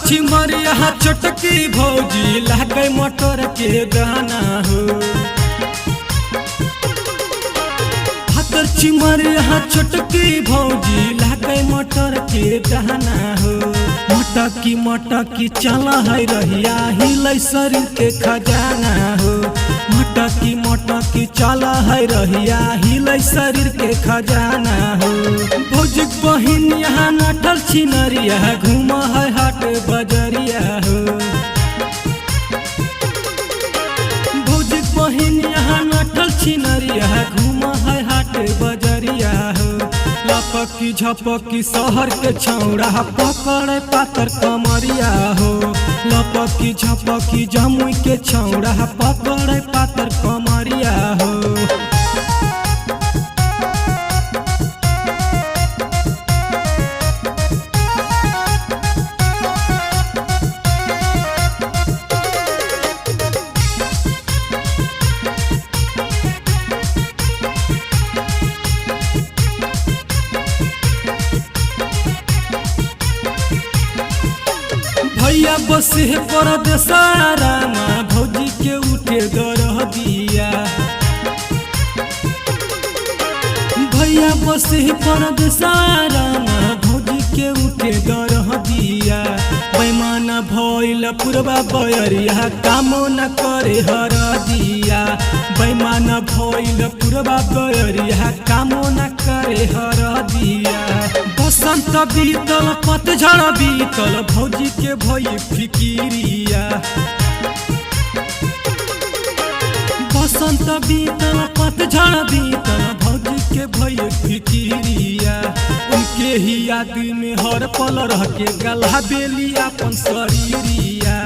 चिमरिया चटकी भौजी लागे मटर के दाना हो। हाथर चिमरिया चटकी भौजी लागे मटर के दाना हो। मटकी मटकी चला है रहिया हिलै शरीर के खजाना हो। मटकी मटकी चला है रहिया हिलै शरीर के खजाना हो। भौजी बहिन यहाँ नटल छिनरिया घूम है हाट बजरिया हो। भौजी बहिन यहाँ नटल छिनरिया घूम है हाट बजरिया हो। लपकी झपकी शहर के छौड़ा पकड़े पातर कमरिया हो। लपकी झपकी जमुई के छौड़ा पकड़े पातर कमरिया हो। भैया बसे परदेसारा माँ भौजी के उठे दरह दिया। भैया बसे परदेसारा माँ भौजी के उठे दरह दिया। बैमाना भइल पुरबा बयरिया कामो न करे हर दिया। बैमाना भइल पुरबा बयरिया कामो न करे हर दिया। बसंत बीतल पतझड़ बीतल भौजी के भई फिकिरिया। बसंत बीतल पतझड़ बीतल भौजी के भई फिकिरिया। उनके ही याद में हर पल रह के गला बेली अपन शरीरिया।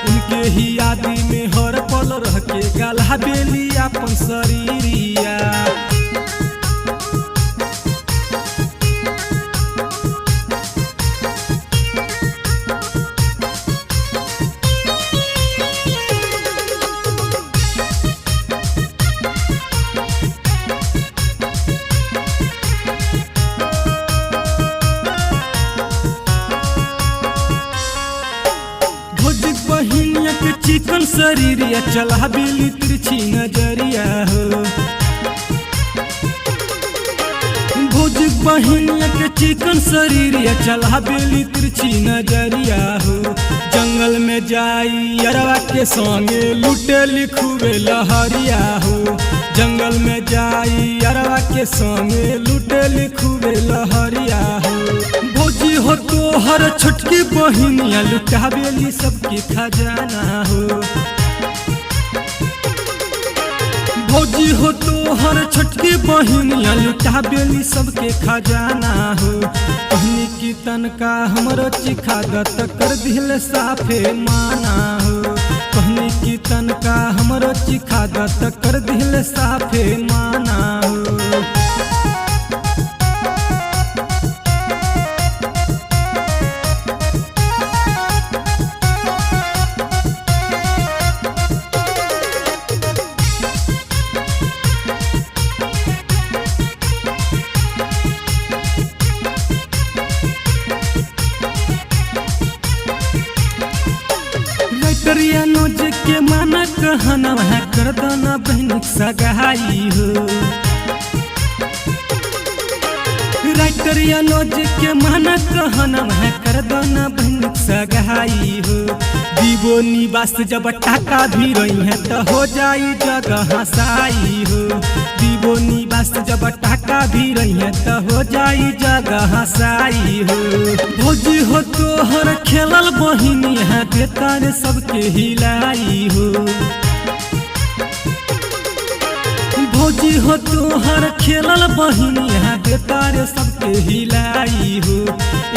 उनके ही याद में हर पल रह के गला बेली अपन शरीरिया। बहिनिया के चिकन शरीरिया चला बेली तिरछी नजरिया हो। भौजी बहिनिया के चिकन शरीरिया चला बेली तिरछी नजरिया हो। जंगल में जाई अरवा के संगे लुटे लिखुए लहरिया हो। जंगल में जाई अरवा के संगे लुटे लिखुए लहरिया हो। भौजी हो तो हर छोटकी बहिनिया लुटा बेली सबके खजाना हो। भौजी हो तो हर छोटकी बहिनिया लुटा बेली सबके खजाना हो। कहनी की तनका हमरो चिखा दत कर दिल साफे माना हो। कहनी की तनका हमरो चिखा दत कर दिल साफे माना हो। करिया नोज के माना कहना है कर दाना बहनिक सगाई हो। करिया नोज के माना कहना है कर दाना बहनिक सगाई हो। दीवो निवास जब टाका भी रही है तो हो जाई जगह हसाई हो। दीवो निवास जब टाका भी रही है तो हो जाई जगह हसाई हो। भौजी हो तो हर खेलल बहिनी है देता रे सबके हिलाई हो। भौजी हो तो हर खेलल बहिनी है देता रे सबके हिलाई हो।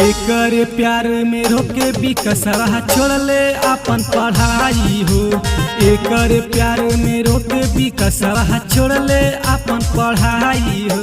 एकर प्यार में रोके बिकसवा छोड़ले अपन पढ़ाई हो। एकर प्यार में रोके बिकसवा छोड़ले अपन पढ़ाई हो।